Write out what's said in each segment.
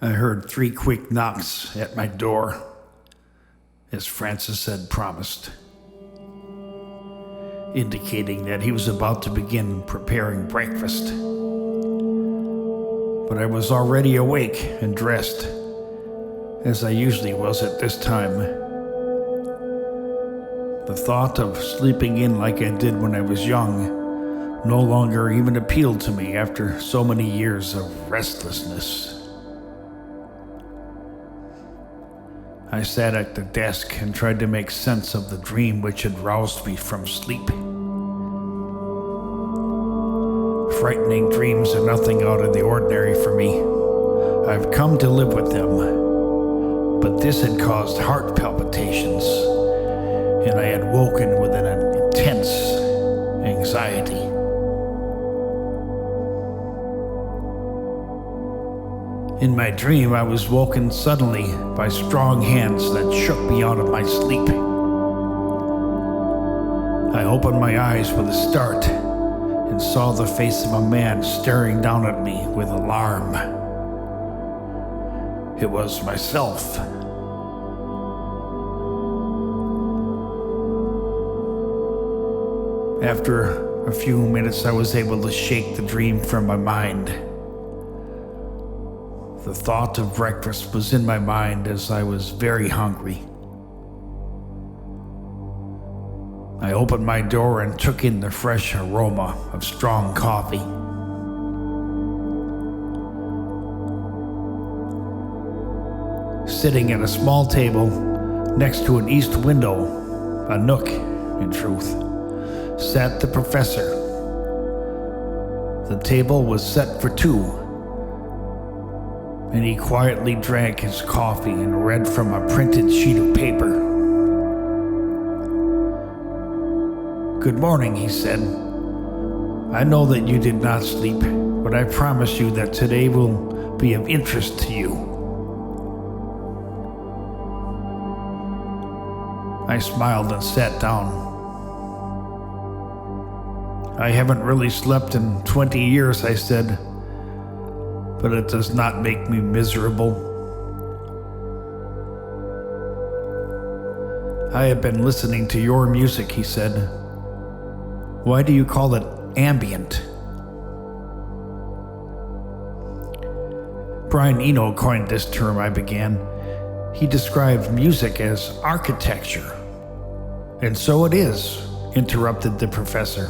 I heard 3 quick knocks at my door, as Francis had promised, indicating that he was about to begin preparing breakfast. But I was already awake and dressed, as I usually was at this time. The thought of sleeping in like I did when I was young no longer even appealed to me after so many years of restlessness. I sat at the desk and tried to make sense of the dream which had roused me from sleep. Frightening dreams are nothing out of the ordinary for me. I've come to live with them. But this had caused heart palpitations, and I had woken with an intense anxiety. In my dream, I was woken suddenly by strong hands that shook me out of my sleep. I opened my eyes with a start and saw the face of a man staring down at me with alarm. It was myself. After a few minutes, I was able to shake the dream from my mind. The thought of breakfast was in my mind as I was very hungry. I opened my door and took in the fresh aroma of strong coffee. Sitting at a small table next to an east window, a nook, in truth, sat the professor. The table was set for 2. And he quietly drank his coffee and read from a printed sheet of paper. "Good morning," he said. "I know that you did not sleep, but I promise you that today will be of interest to you." I smiled and sat down. "I haven't really slept in 20 years, I said. But it does not make me miserable. "I have been listening to your music," he said. "Why do you call it ambient?" "Brian Eno coined this term," I began. "He described music as architecture." "And so it is," interrupted the professor.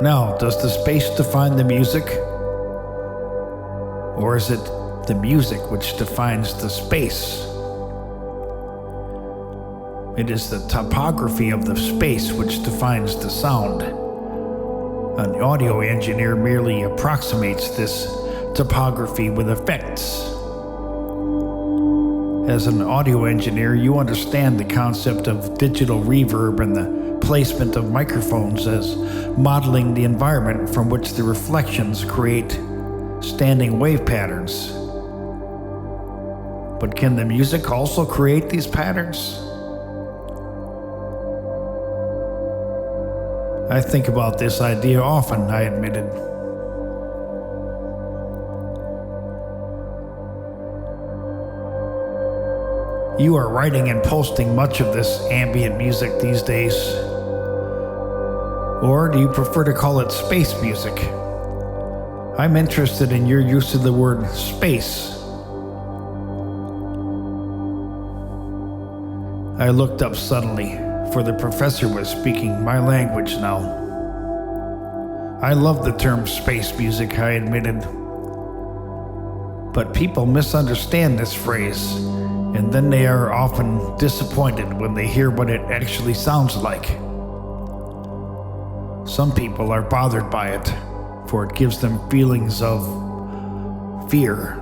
"Now, does the space define the music? Or is it the music which defines the space?" "It is the topography of the space which defines the sound. An audio engineer merely approximates this topography with effects. As an audio engineer, you understand the concept of digital reverb and the placement of microphones as modeling the environment from which the reflections create standing wave patterns. But can the music also create these patterns?" "I think about this idea often," I admitted. "You are writing and posting much of this ambient music these days. Or do you prefer to call it space music? I'm interested in your use of the word space." I looked up suddenly, for the professor was speaking my language now. "I love the term space music," I admitted. "But people misunderstand this phrase, and then they are often disappointed when they hear what it actually sounds like. Some people are bothered by it, for it gives them feelings of fear.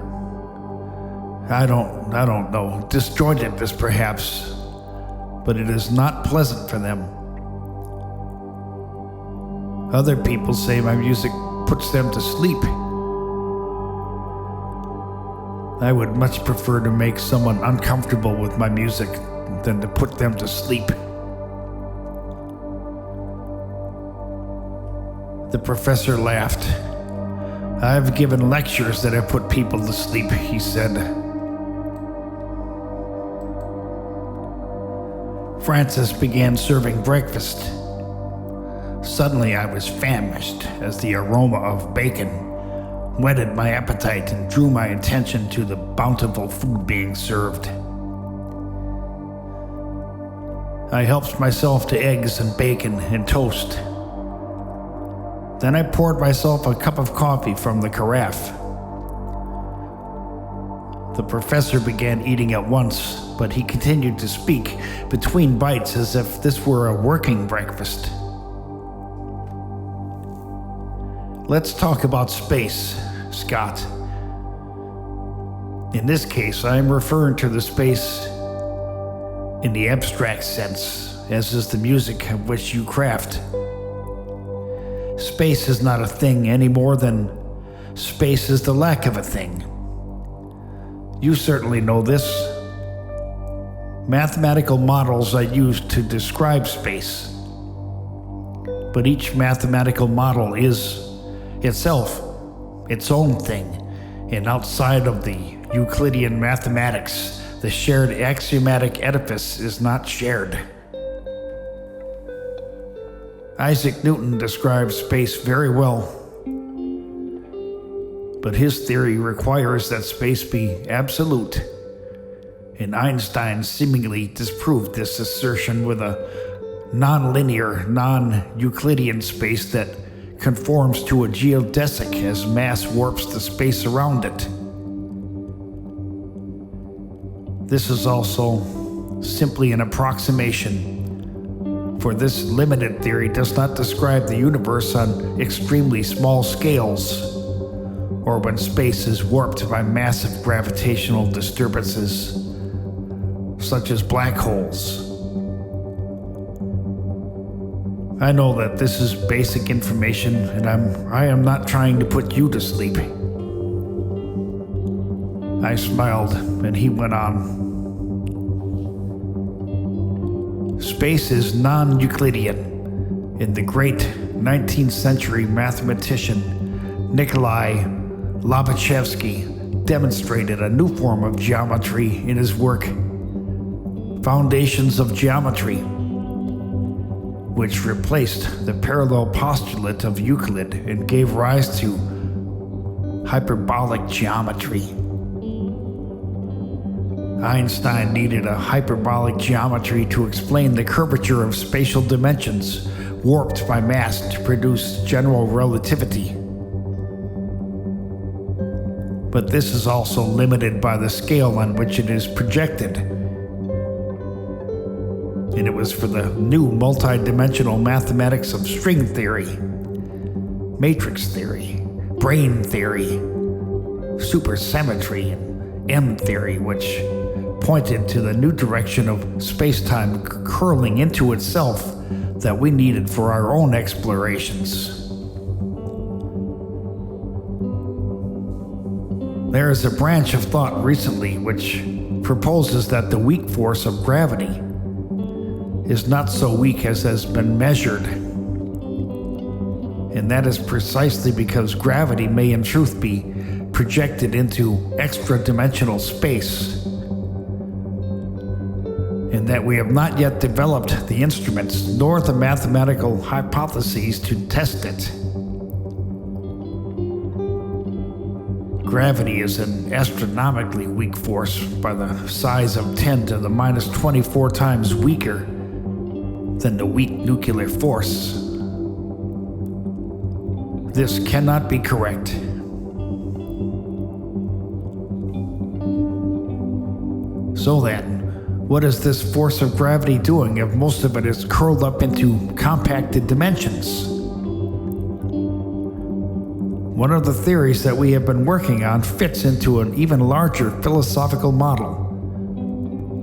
I don't know, disjointedness perhaps, but it is not pleasant for them. Other people say my music puts them to sleep. I would much prefer to make someone uncomfortable with my music than to put them to sleep." The professor laughed. I've given lectures that have put people to sleep, he said. Francis began serving breakfast. Suddenly I was famished as the aroma of bacon whetted my appetite and drew my attention to the bountiful food being served. I helped myself to eggs and bacon and toast. Then I poured myself a cup of coffee from the carafe. The professor began eating at once, but he continued to speak between bites as if this were a working breakfast. Let's talk about space, Scott. In this case, I am referring to the space in the abstract sense, as is the music of which you craft. Space is not a thing any more than space is the lack of a thing. You certainly know this. Mathematical models are used to describe space, but each mathematical model is itself its own thing, and outside of the Euclidean mathematics, the shared axiomatic edifice is not shared. Isaac Newton describes space very well, but his theory requires that space be absolute, and Einstein seemingly disproved this assertion with a non-linear, non-Euclidean space that conforms to a geodesic as mass warps the space around it. This is also simply an approximation, for this limited theory does not describe the universe on extremely small scales, or when space is warped by massive gravitational disturbances, such as black holes. I know that this is basic information, and I am not trying to put you to sleep. I smiled, and he went on. Space is non-Euclidean, and the great 19th century mathematician Nikolai Lobachevsky demonstrated a new form of geometry in his work, Foundations of Geometry, which replaced the parallel postulate of Euclid and gave rise to hyperbolic geometry. Einstein needed a hyperbolic geometry to explain the curvature of spatial dimensions warped by mass to produce general relativity. But this is also limited by the scale on which it is projected. And it was for the new multi-dimensional mathematics of string theory, matrix theory, brane theory, supersymmetry, and M theory, which pointed to the new direction of space-time curling into itself that we needed for our own explorations. There is a branch of thought recently which proposes that the weak force of gravity is not so weak as has been measured. And that is precisely because gravity may in truth be projected into extra-dimensional space, and that we have not yet developed the instruments nor the mathematical hypotheses to test it. Gravity is an astronomically weak force by the size of 10 to the minus 24 times weaker than the weak nuclear force. This cannot be correct. So then, what is this force of gravity doing if most of it is curled up into compacted dimensions? One of the theories that we have been working on fits into an even larger philosophical model.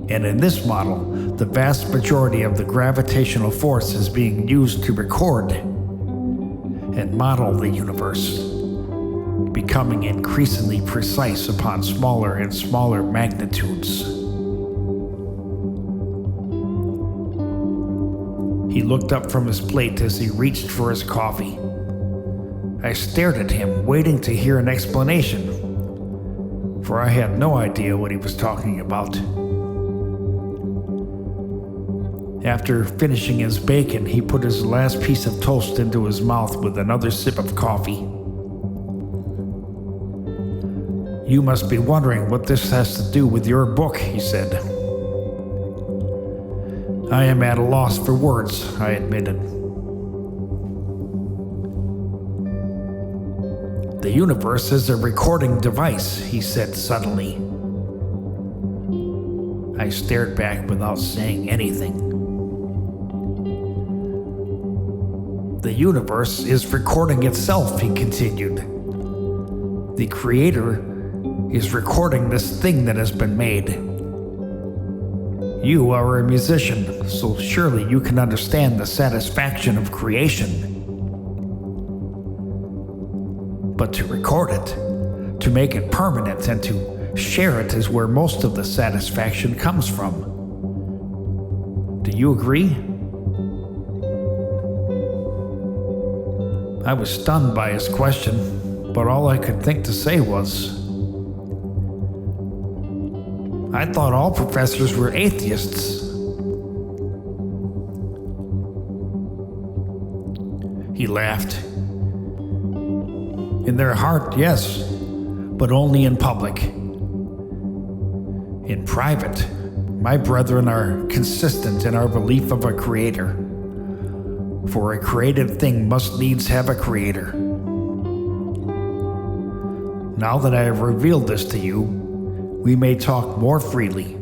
And in this model, the vast majority of the gravitational force is being used to record and model the universe, becoming increasingly precise upon smaller and smaller magnitudes. He looked up from his plate as he reached for his coffee. I stared at him, waiting to hear an explanation, for I had no idea what he was talking about. After finishing his bacon, he put his last piece of toast into his mouth with another sip of coffee. "You must be wondering what this has to do with your book," he said. "I am at a loss for words," I admitted. "The universe is a recording device," he said suddenly. I stared back without saying anything. "The universe is recording itself," he continued. "The creator is recording this thing that has been made. You are a musician, so surely you can understand the satisfaction of creation. But to record it, to make it permanent, and to share it is where most of the satisfaction comes from. Do you agree?" I was stunned by his question, but all I could think to say was, "I thought all professors were atheists." He laughed. "In their heart, yes, but only in public. In private, my brethren are consistent in our belief of a creator. For a created thing must needs have a creator. Now that I have revealed this to you, we may talk more freely,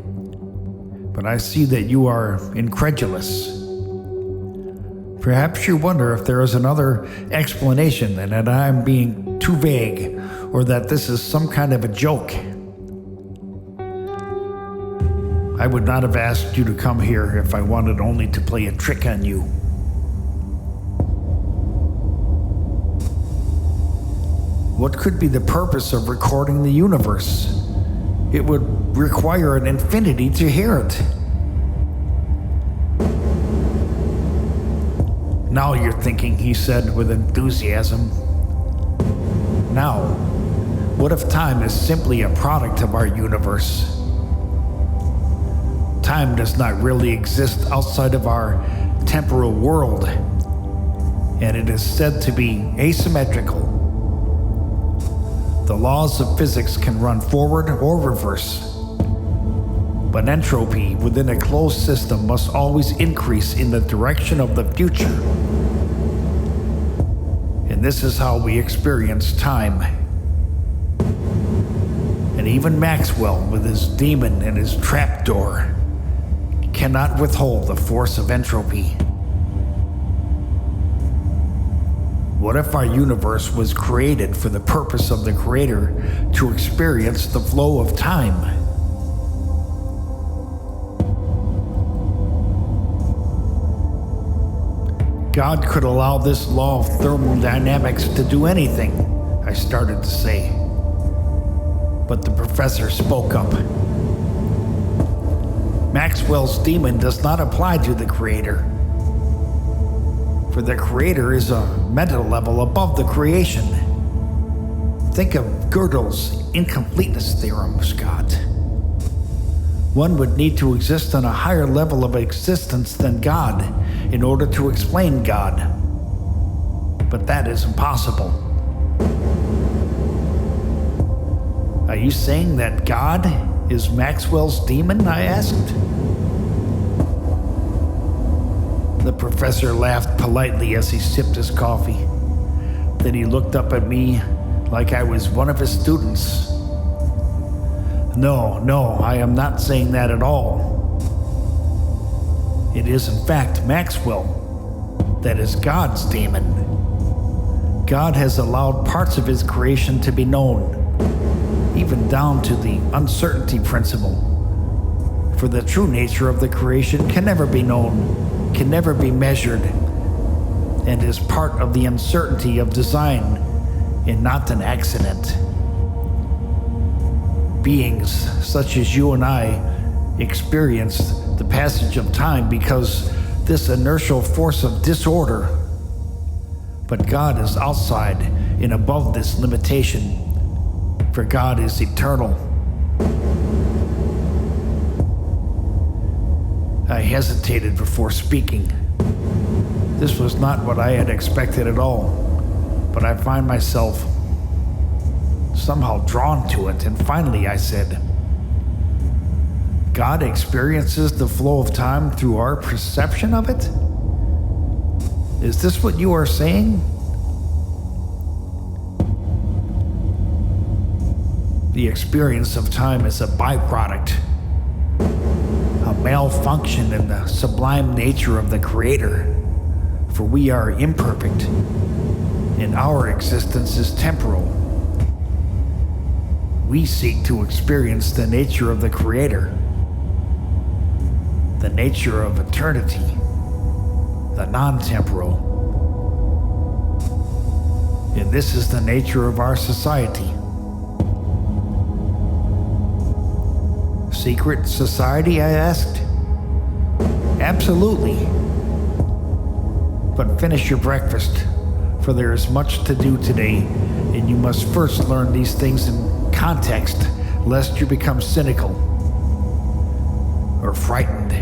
but I see that you are incredulous. Perhaps you wonder if there is another explanation and that I am being too vague, or that this is some kind of a joke. I would not have asked you to come here if I wanted only to play a trick on you. What could be the purpose of recording the universe? It would require an infinity to hear it." "Now you're thinking," he said with enthusiasm. "Now, what if time is simply a product of our universe? Time does not really exist outside of our temporal world, and it is said to be asymmetrical. The laws of physics can run forward or reverse, but entropy within a closed system must always increase in the direction of the future. And this is how we experience time. And even Maxwell, with his demon and his trapdoor, cannot withhold the force of entropy. What if our universe was created for the purpose of the creator to experience the flow of time? God could allow this law of thermodynamics to do anything," I started to say. But the professor spoke up. "Maxwell's demon does not apply to the creator. For the creator is a mental level above the creation. Think of Gödel's incompleteness theorem, Scott. One would need to exist on a higher level of existence than God in order to explain God. But that is impossible." "Are you saying that God is Maxwell's demon?" I asked. The professor laughed politely as he sipped his coffee. Then he looked up at me like I was one of his students. No, I am not saying that at all. It is in fact Maxwell that is God's demon. God has allowed parts of his creation to be known, even down to the uncertainty principle. For the true nature of the creation can never be known, can never be measured, and is part of the uncertainty of design and not an accident. Beings such as you and I experience the passage of time because this inertial force of disorder But God is outside and above this limitation, for God is eternal. I hesitated before speaking. This was not what I had expected at all, but I find myself somehow drawn to it, and finally I said, God experiences the flow of time through our perception of it? Is this what you are saying? The experience of time is a byproduct, a malfunction in the sublime nature of the Creator, for we are imperfect, and our existence is temporal. We seek to experience the nature of the Creator, the nature of eternity, the non-temporal. And this is the nature of our society. Secret society, I asked. Absolutely. But finish your breakfast, for there is much to do today, and you must first learn these things in context, lest you become cynical or frightened.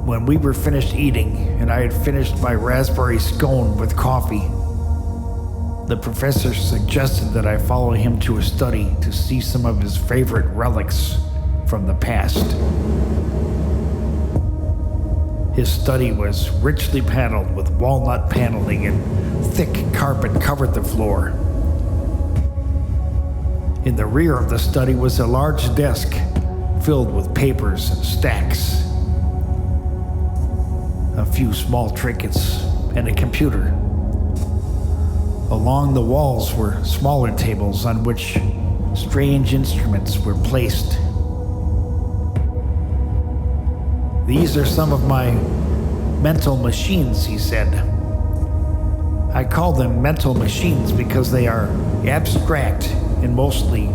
When we were finished eating, and I had finished my raspberry scone with coffee, the professor suggested that I follow him to a study to see some of his favorite relics from the past. His study was richly paneled with walnut paneling, and thick carpet covered the floor. In the rear of the study was a large desk filled with papers and stacks, a few small trinkets, and a computer. Along the walls were smaller tables on which strange instruments were placed. These are some of my mental machines, he said. I call them mental machines because they are abstract and mostly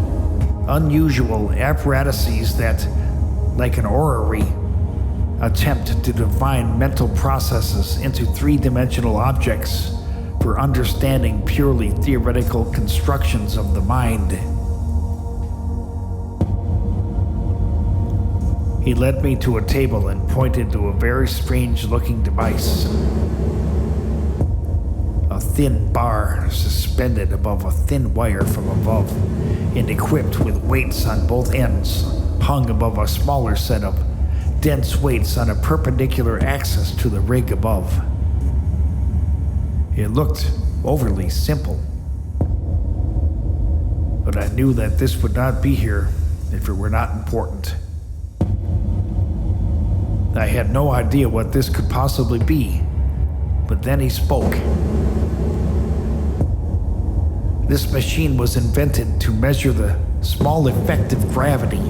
unusual apparatuses that, like an orrery, attempt to define mental processes into three-dimensional objects for understanding purely theoretical constructions of the mind. He led me to a table and pointed to a very strange-looking device. A thin bar suspended above a thin wire from above, and equipped with weights on both ends, hung above a smaller set of dense weights on a perpendicular axis to the rig above. It looked overly simple, but I knew that this would not be here if it were not important. I had no idea what this could possibly be, but then he spoke. This machine was invented to measure the small effect of gravity.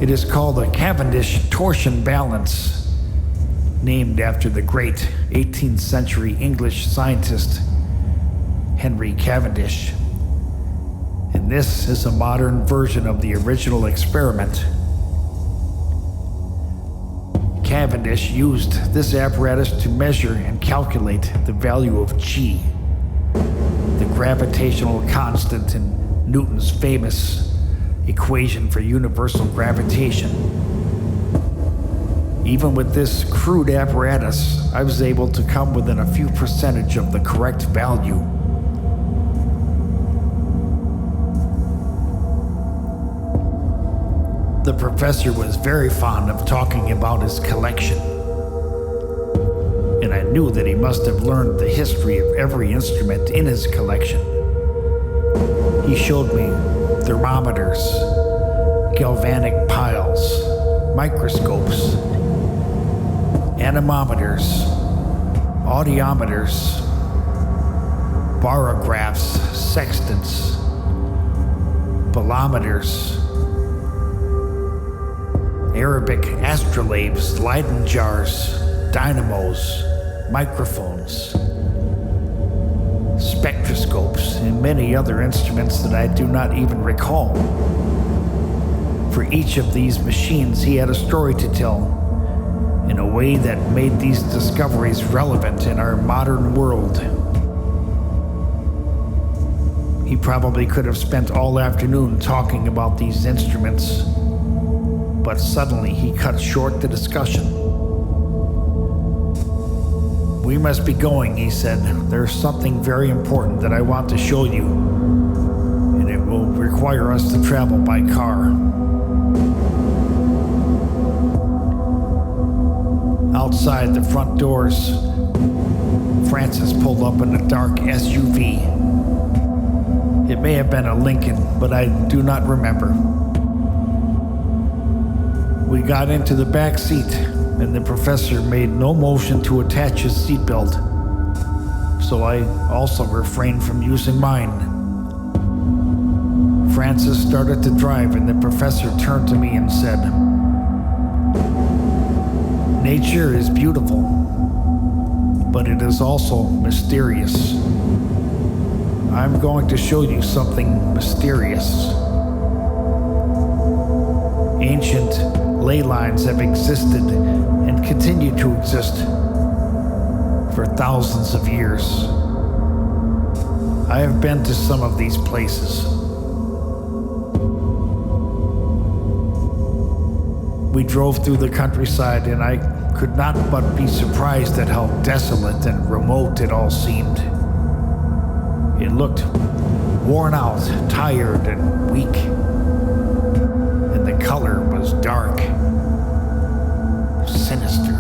It is called a Cavendish torsion balance, named after the great 18th century English scientist Henry Cavendish. And this is a modern version of the original experiment. Cavendish used this apparatus to measure and calculate the value of G, the gravitational constant in Newton's famous equation for universal gravitation. Even with this crude apparatus, I was able to come within a few percentage of the correct value. The professor was very fond of talking about his collection, and I knew that he must have learned the history of every instrument in his collection. He showed me thermometers, galvanic piles, microscopes, anemometers, audiometers, barographs, sextants, bolometers, Arabic astrolabes, Leyden jars, dynamos, microphones, spectroscopes, and many other instruments that I do not even recall. For each of these machines, he had a story to tell, in a way that made these discoveries relevant in our modern world. He probably could have spent all afternoon talking about these instruments, but suddenly he cut short the discussion. "We must be going," he said. "There's something very important that I want to show you, and it will require us to travel by car." Outside the front doors, Francis pulled up in a dark SUV. It may have been a Lincoln, but I do not remember. We got into the back seat, and the professor made no motion to attach his seatbelt, so I also refrained from using mine. Francis started to drive, and the professor turned to me and said, "Nature is beautiful, but it is also mysterious. I'm going to show you something mysterious. Ancient ley lines have existed and continue to exist for thousands of years. I have been to some of these places. We drove through the countryside, and I could not but be surprised at how desolate and remote it all seemed. It looked worn out, tired, and weak, and the color was dark, sinister.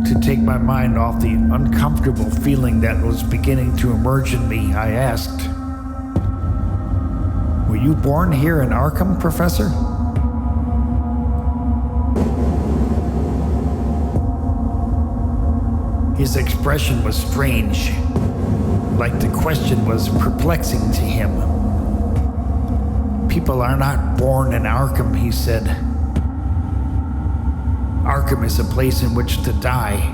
To take my mind off the uncomfortable feeling that was beginning to emerge in me, I asked, "Were you born here in Arkham, Professor?" His expression was strange, like the question was perplexing to him. "People are not born in Arkham," he said. "Arkham is a place in which to die,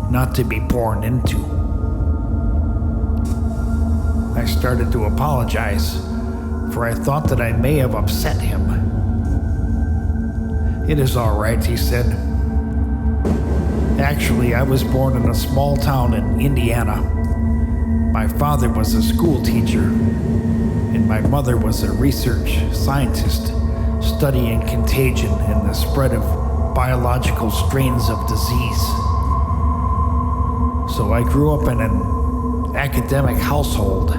not to be born into." I started to apologize, for I thought that I may have upset him. "It is all right," he said. "Actually, I was born in a small town in Indiana. My father was a school teacher, and my mother was a research scientist studying contagion and the spread of biological strains of disease. So I grew up in an academic household.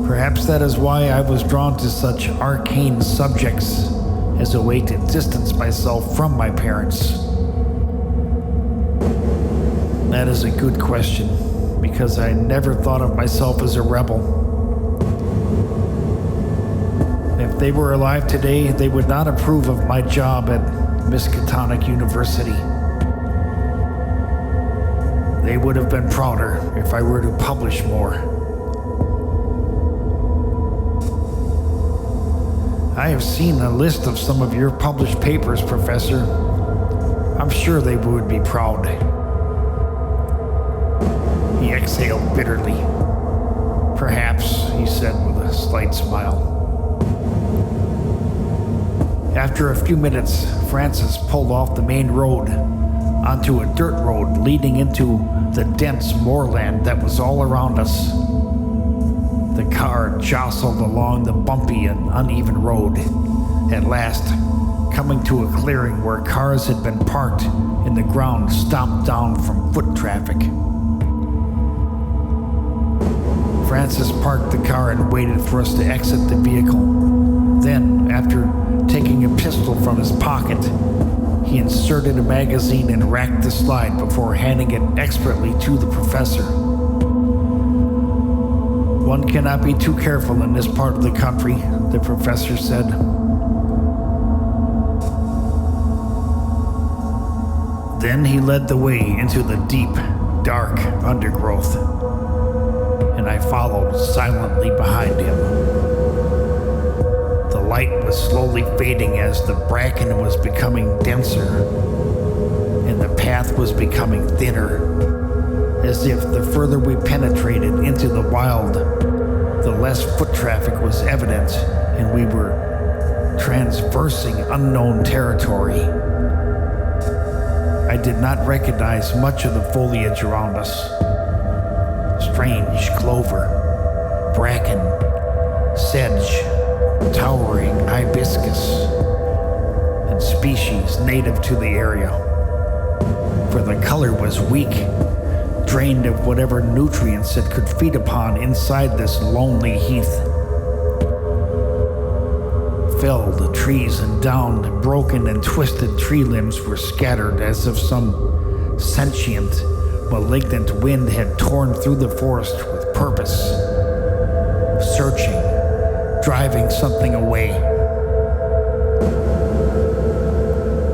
Perhaps that is why I was drawn to such arcane subjects as a way to distance myself from my parents." That is a good question, because I never thought of myself as a rebel. If they were alive today, they would not approve of my job at Miskatonic University. They would have been prouder if I were to publish more. "I have seen a list of some of your published papers, Professor. I'm sure they would be proud." He exhaled bitterly. "Perhaps," he said with a slight smile. After a few minutes, Francis pulled off the main road onto a dirt road leading into the dense moorland that was all around us. The car jostled along the bumpy and uneven road, at last coming to a clearing where cars had been parked and the ground stomped down from foot traffic. Francis parked the car and waited for us to exit the vehicle. Then, after taking a pistol from his pocket, he inserted a magazine and racked the slide before handing it expertly to the professor. "One cannot be too careful in this part of the country," the professor said. Then he led the way into the deep, dark undergrowth, and I followed silently behind him. The light was slowly fading as the bracken was becoming denser, and the path was becoming thinner, as if the further we penetrated into the wild, the less foot traffic was evident and we were traversing unknown territory. I did not recognize much of the foliage around us. Strange clover, bracken, sedge, towering hibiscus, and species native to the area. For the color was weak, drained of whatever nutrients it could feed upon inside this lonely heath. Felled trees and downed, broken and twisted tree limbs were scattered as if some sentient, malignant wind had torn through the forest with purpose, searching, driving something away.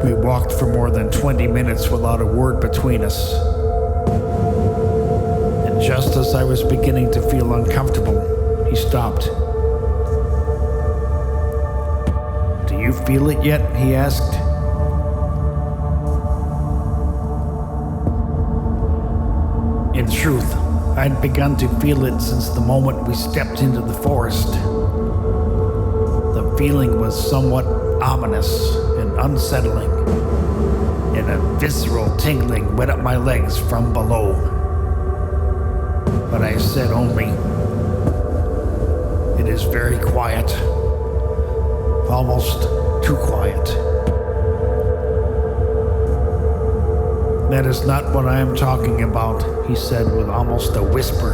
We walked for more than 20 minutes without a word between us. And just as I was beginning to feel uncomfortable, he stopped. "Do you feel it yet?" he asked. In truth, I'd begun to feel it since the moment we stepped into the forest. The feeling was somewhat ominous and unsettling, and a visceral tingling went up my legs from below. But I said only, "It is very quiet, almost too quiet." "That is not what I am talking about," he said with almost a whisper.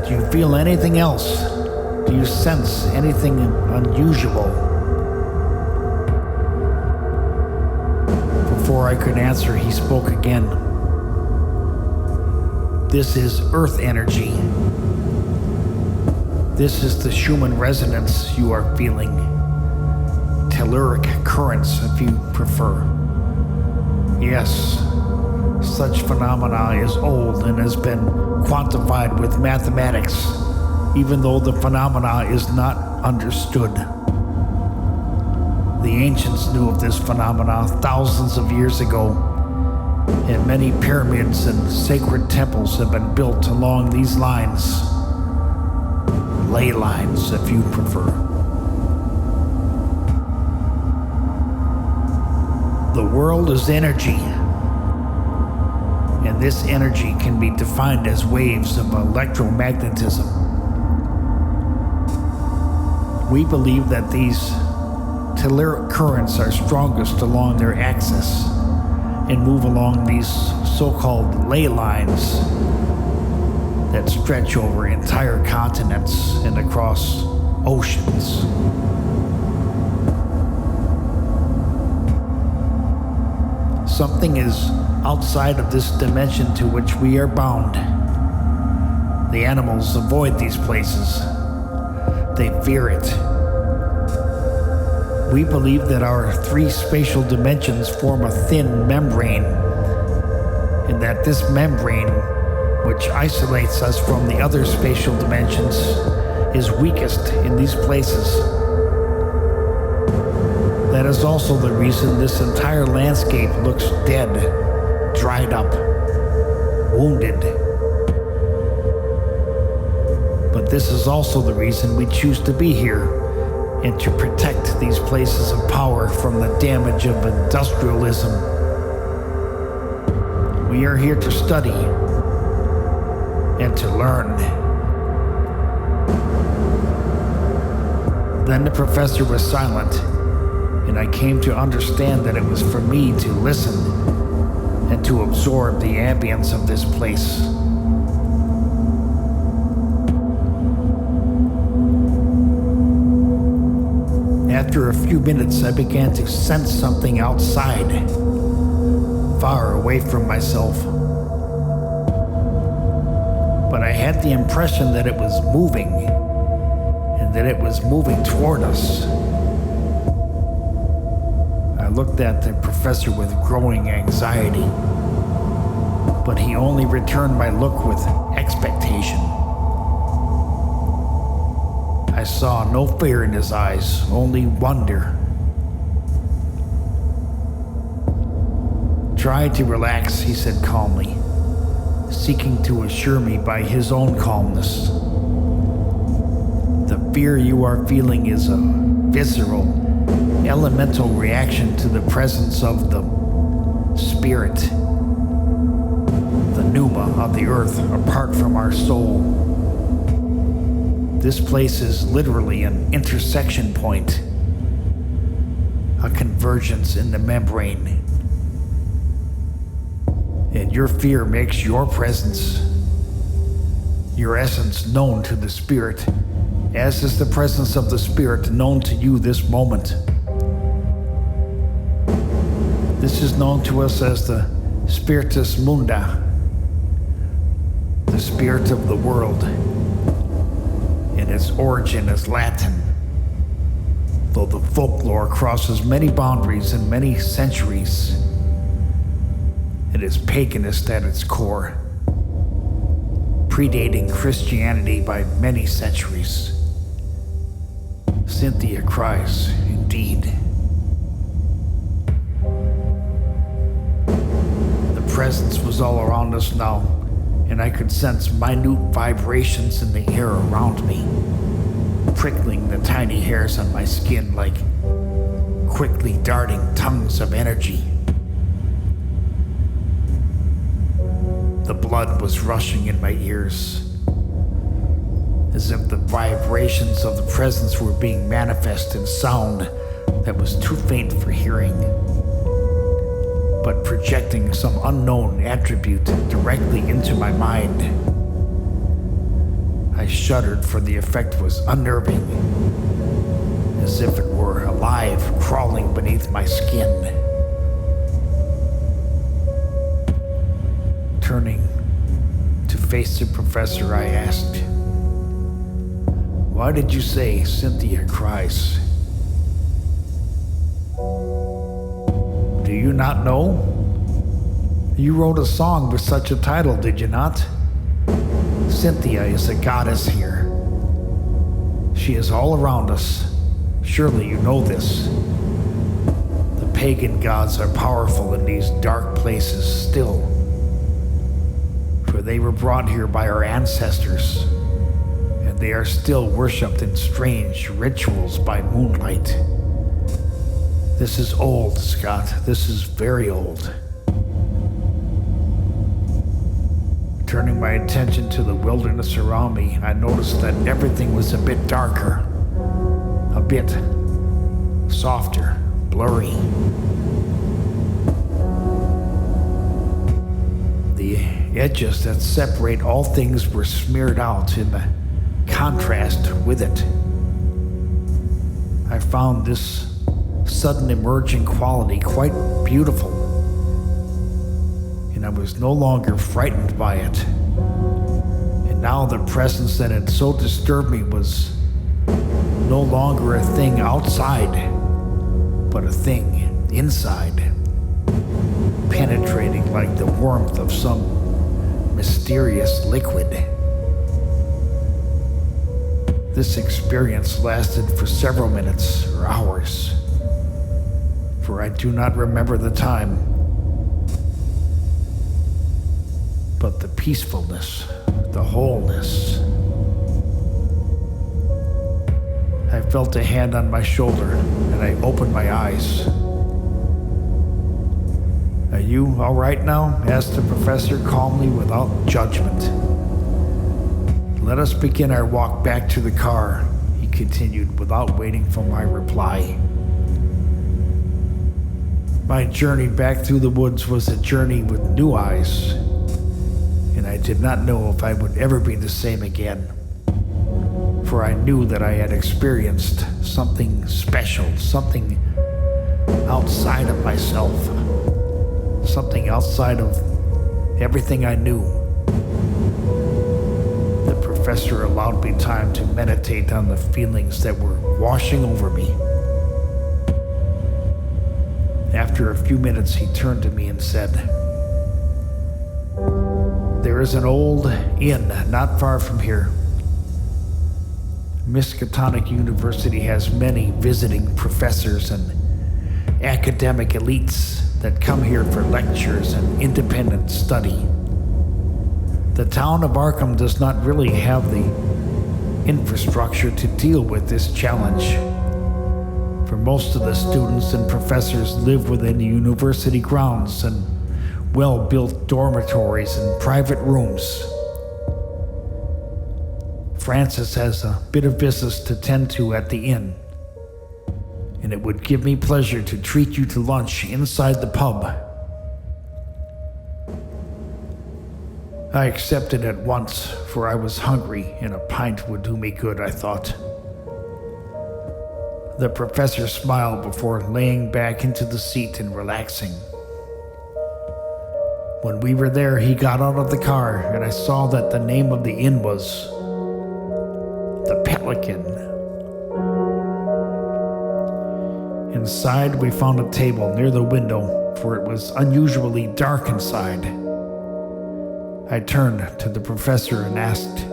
"Do you feel anything else? Do you sense anything unusual?" Before I could answer, he spoke again. "This is earth energy. This is the Schumann resonance you are feeling. Telluric currents, if you prefer. Yes, such phenomena is old and has been quantified with mathematics, even though the phenomena is not understood. The ancients knew of this phenomena thousands of years ago, and many pyramids and sacred temples have been built along these lines. Ley lines, if you prefer. The world is energy, and this energy can be defined as waves of electromagnetism. We believe that these telluric currents are strongest along their axis and move along these so-called ley lines that stretch over entire continents and across oceans. Something is outside of this dimension to which we are bound. The animals avoid these places. They fear it. We believe that our three spatial dimensions form a thin membrane, and that this membrane, which isolates us from the other spatial dimensions, is weakest in these places. That is also the reason this entire landscape looks dead, dried up, wounded. But this is also the reason we choose to be here and to protect these places of power from the damage of industrialism. We are here to study and to learn. Then the professor was silent, and I came to understand that it was for me to listen and to absorb the ambience of this place. After a few minutes, I began to sense something outside, far away from myself. But I had the impression that it was moving, and that it was moving toward us. I looked at the professor with growing anxiety, but he only returned my look with expectation. I saw no fear in his eyes, only wonder. "Try to relax," he said calmly, seeking to assure me by his own calmness. "The fear you are feeling is a visceral, elemental reaction to the presence of the spirit, the pneuma of the earth apart from our soul. This place is literally an intersection point, a convergence in the membrane. And your fear makes your presence, your essence, known to the spirit, as is the presence of the spirit known to you this moment. This is known to us as the Spiritus Munda, the spirit of the world. And its origin is Latin, though the folklore crosses many boundaries and many centuries. It is paganist at its core, predating Christianity by many centuries. Cynthia cries, indeed. The presence was all around us now, and I could sense minute vibrations in the air around me, prickling the tiny hairs on my skin like quickly darting tongues of energy. The blood was rushing in my ears, as if the vibrations of the presence were being manifest in sound that was too faint for hearing, but projecting some unknown attribute directly into my mind. I shuddered, for the effect was unnerving, as if it were alive, crawling beneath my skin. Turning to face the professor, I asked, "Why did you say Cynthia cries? Do you not know? You wrote a song with such a title, did you not? Cynthia is a goddess here. She is all around us. Surely you know this. The pagan gods are powerful in these dark places still, for they were brought here by our ancestors, and they are still worshipped in strange rituals by moonlight. This is old, Scott. This is very old." Turning my attention to the wilderness around me, I noticed that everything was a bit darker, a bit softer, blurry. The edges that separate all things were smeared out in the contrast with it. I found this sudden emerging quality quite beautiful, and I was no longer frightened by it. And now the presence that had so disturbed me was no longer a thing outside, but a thing inside, penetrating like the warmth of some mysterious liquid. This experience lasted for several minutes or hours, for I do not remember the time. But the peacefulness, the wholeness. I felt a hand on my shoulder, and I opened my eyes. "Are you all right now?" asked the professor calmly, without judgment. "Let us begin our walk back to the car," he continued, without waiting for my reply. My journey back through the woods was a journey with new eyes, and I did not know if I would ever be the same again, for I knew that I had experienced something special, something outside of myself, something outside of everything I knew. The professor allowed me time to meditate on the feelings that were washing over me. After a few minutes, he turned to me and said, "There is an old inn not far from here. Miskatonic University has many visiting professors and academic elites that come here for lectures and independent study. The town of Arkham does not really have the infrastructure to deal with this challenge. For most of the students and professors live within the university grounds and well-built dormitories and private rooms. Francis has a bit of business to tend to at the inn, and it would give me pleasure to treat you to lunch inside the pub. I accepted at once, for I was hungry, and a pint would do me good, I thought. The professor smiled before laying back into the seat and relaxing. When we were there, he got out of the car, and I saw that the name of the inn was the Pelican. Inside, we found a table near the window, for it was unusually dark inside. I turned to the professor and asked,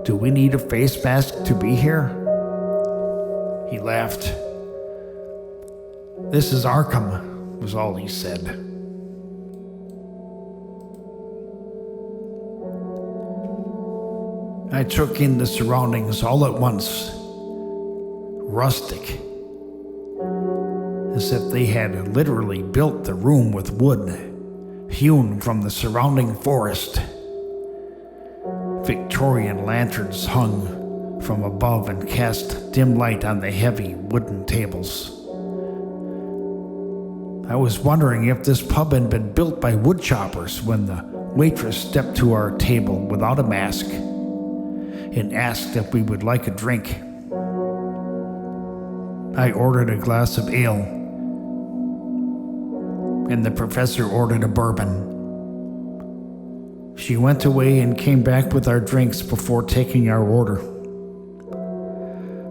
"Do we need a face mask to be here?" He laughed. "This is Arkham," was all he said. I took in the surroundings all at once. Rustic, as if they had literally built the room with wood hewn from the surrounding forest. Victorian lanterns hung from above and cast dim light on the heavy wooden tables. I was wondering if this pub had been built by woodchoppers when the waitress stepped to our table without a mask and asked if we would like a drink. I ordered a glass of ale, and the professor ordered a bourbon. She went away and came back with our drinks before taking our order.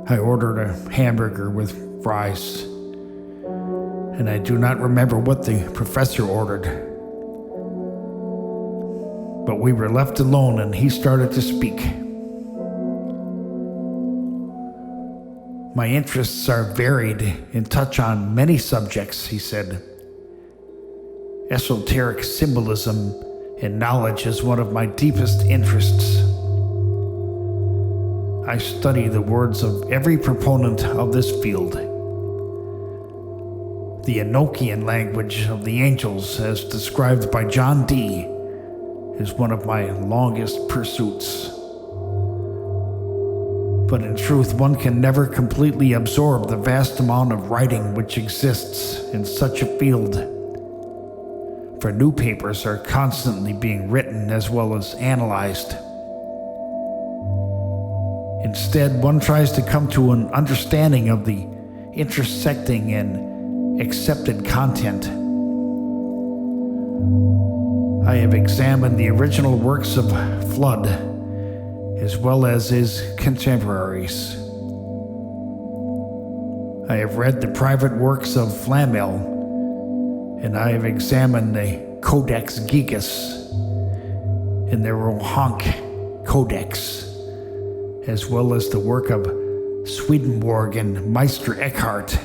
I ordered a hamburger with fries, and I do not remember what the professor ordered. But we were left alone, and he started to speak. "My interests are varied and touch on many subjects," he said. "Esoteric symbolism and knowledge is one of my deepest interests. I study the words of every proponent of this field. The Enochian language of the angels, as described by John Dee, is one of my longest pursuits. But in truth, one can never completely absorb the vast amount of writing which exists in such a field, for new papers are constantly being written as well as analyzed. Instead, one tries to come to an understanding of the intersecting and accepted content. I have examined the original works of Flood, as well as his contemporaries. I have read the private works of Flamel, and I have examined the Codex Gigas and the Rohank Codex, as well as the work of Swedenborg and Meister Eckhart.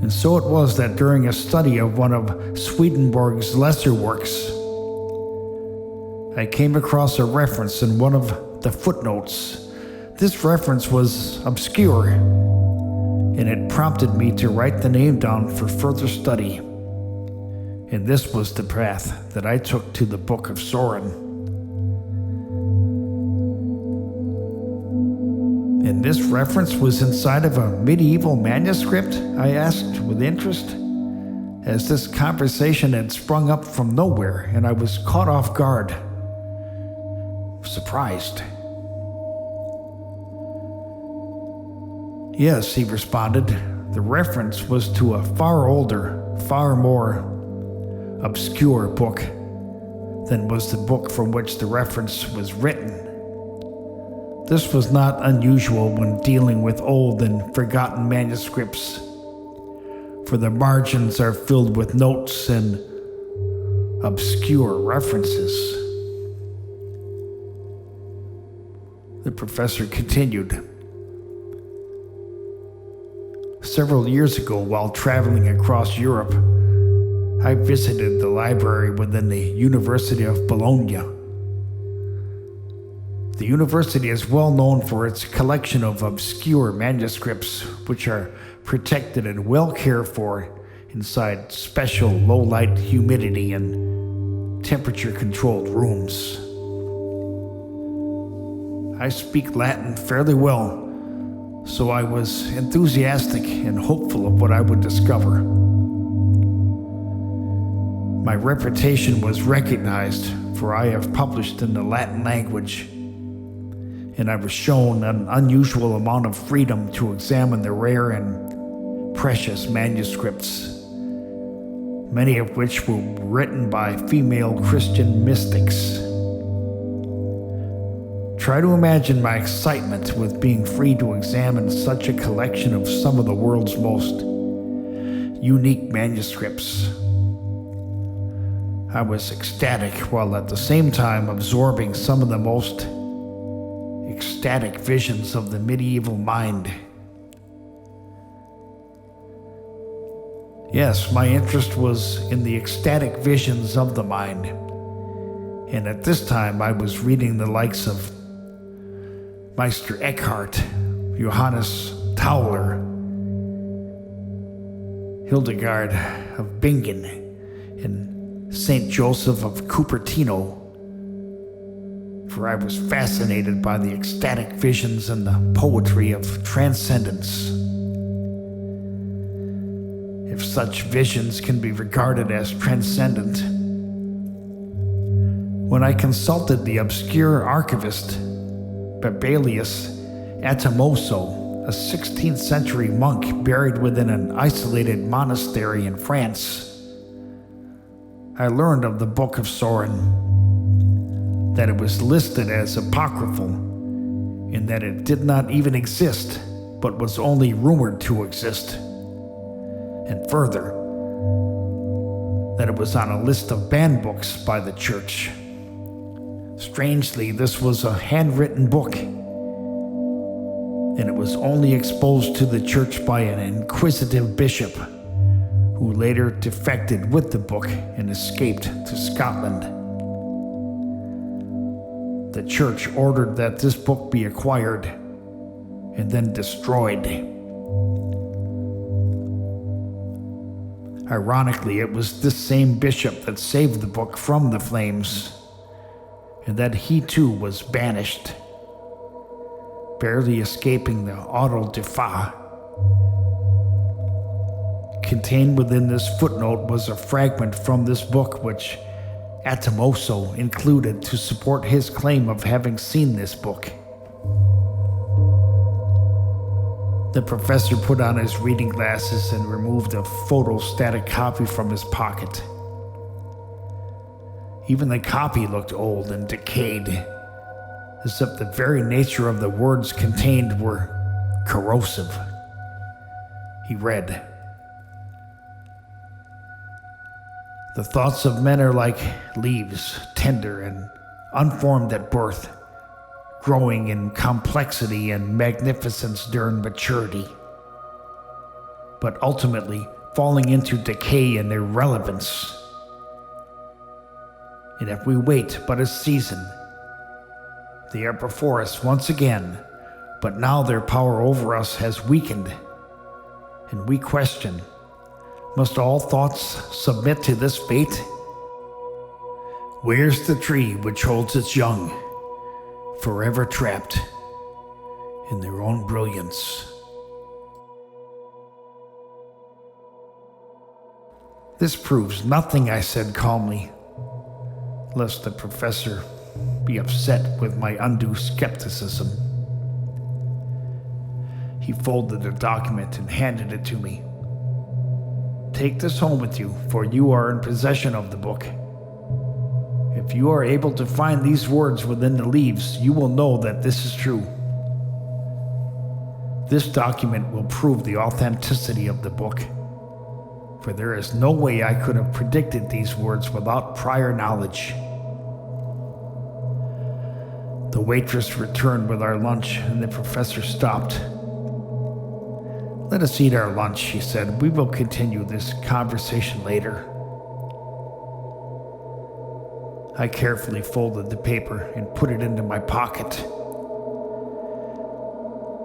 And so it was that during a study of one of Swedenborg's lesser works, I came across a reference in one of the footnotes. This reference was obscure, and it prompted me to write the name down for further study. And this was the path that I took to the Book of Soren. And this reference was inside of a medieval manuscript? I asked with interest, as this conversation had sprung up from nowhere and I was caught off guard, surprised. "Yes," he responded. "The reference was to a far older, far more obscure book than was the book from which the reference was written. This was not unusual when dealing with old and forgotten manuscripts, for the margins are filled with notes and obscure references." The professor continued. "Several years ago, while traveling across Europe, I visited the library within the University of Bologna. The university is well known for its collection of obscure manuscripts, which are protected and well cared for inside special low-light, humidity, and temperature-controlled rooms. I speak Latin fairly well, so I was enthusiastic and hopeful of what I would discover. My reputation was recognized, for I have published in the Latin language, and I was shown an unusual amount of freedom to examine the rare and precious manuscripts, many of which were written by female Christian mystics. Try to imagine my excitement with being free to examine such a collection of some of the world's most unique manuscripts. I was ecstatic while at the same time absorbing some of the most ecstatic visions of the medieval mind. Yes, my interest was in the ecstatic visions of the mind, and at this time I was reading the likes of Meister Eckhart, Johannes Tauler, Hildegard of Bingen, and Saint Joseph of Cupertino, for I was fascinated by the ecstatic visions and the poetry of transcendence. If such visions can be regarded as transcendent. When I consulted the obscure archivist Babelius Atomoso, a 16th century monk buried within an isolated monastery in France, I learned of the Book of Sorin, that it was listed as apocryphal, and that it did not even exist, but was only rumored to exist. And further, that it was on a list of banned books by the church. Strangely, this was a handwritten book, and it was only exposed to the church by an inquisitive bishop, who later defected with the book and escaped to Scotland. The church ordered that this book be acquired and then destroyed. Ironically, it was this same bishop that saved the book from the flames, and that he too was banished, barely escaping the auto-da-fe. Contained within this footnote was a fragment from this book which Atomoso included to support his claim of having seen this book. The professor put on his reading glasses and removed a photostatic copy from his pocket. Even the copy looked old and decayed, as if the very nature of the words contained were corrosive. He read, "The thoughts of men are like leaves, tender and unformed at birth, growing in complexity and magnificence during maturity, but ultimately falling into decay and irrelevance. And if we wait but a season, they are before us once again, but now their power over us has weakened, and we question, must all thoughts submit to this fate? Where's the tree which holds its young, forever trapped in their own brilliance?" "This proves nothing," I said calmly, lest the professor be upset with my undue skepticism. He folded the document and handed it to me. "Take this home with you, for you are in possession of the book. If you are able to find these words within the leaves, you will know that this is true. This document will prove the authenticity of the book, for there is no way I could have predicted these words without prior knowledge." The waitress returned with our lunch, and the professor stopped. "Let us eat our lunch," she said. "We will continue this conversation later." I carefully folded the paper and put it into my pocket.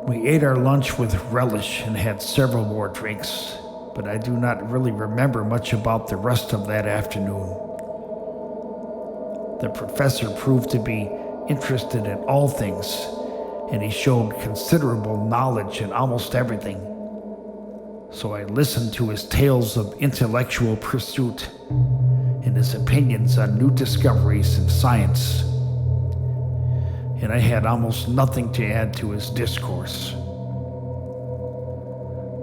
We ate our lunch with relish and had several more drinks, but I do not really remember much about the rest of that afternoon. The professor proved to be interested in all things, and he showed considerable knowledge in almost everything. So I listened to his tales of intellectual pursuit and his opinions on new discoveries in science, and I had almost nothing to add to his discourse.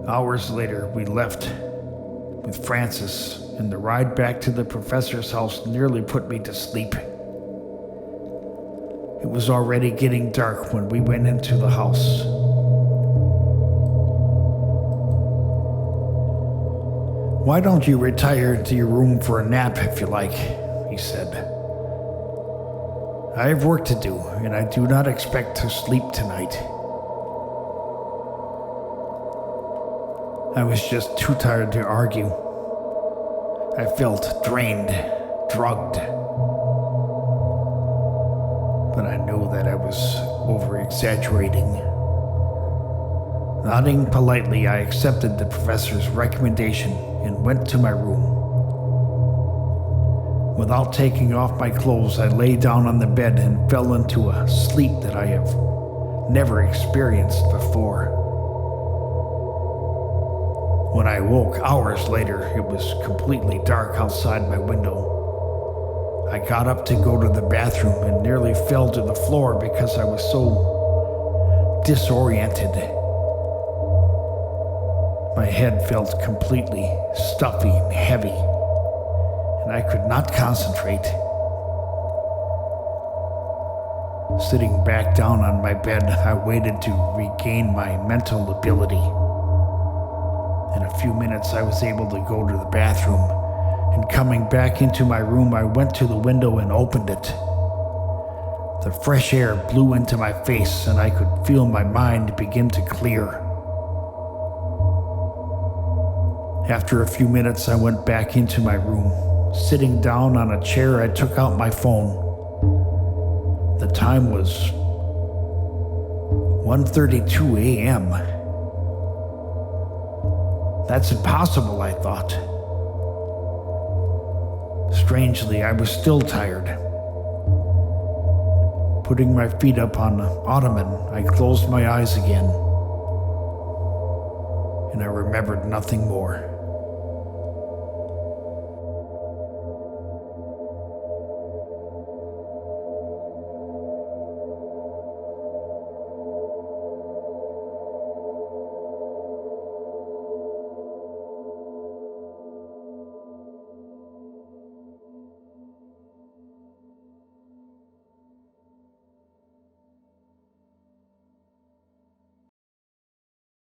Hours later, we left with Francis, and the ride back to the professor's house nearly put me to sleep. It was already getting dark when we went into the house. "Why don't you retire to your room for a nap if you like?" he said. "I have work to do, and I do not expect to sleep tonight." I was just too tired to argue. I felt drained, drugged. But I knew that I was over-exaggerating. Nodding politely, I accepted the professor's recommendation and went to my room. Without taking off my clothes, I lay down on the bed and fell into a sleep that I have never experienced before. When I woke hours later, it was completely dark outside my window. I got up to go to the bathroom and nearly fell to the floor because I was so disoriented. My head felt completely stuffy and heavy, and I could not concentrate. Sitting back down on my bed, I waited to regain my mental ability. In a few minutes, I was able to go to the bathroom, and coming back into my room, I went to the window and opened it. The fresh air blew into my face, and I could feel my mind begin to clear. After a few minutes, I went back into my room. Sitting down on a chair, I took out my phone. The time was 1:32 a.m. That's impossible, I thought. Strangely, I was still tired. Putting my feet up on the ottoman, I closed my eyes again, and I remembered nothing more.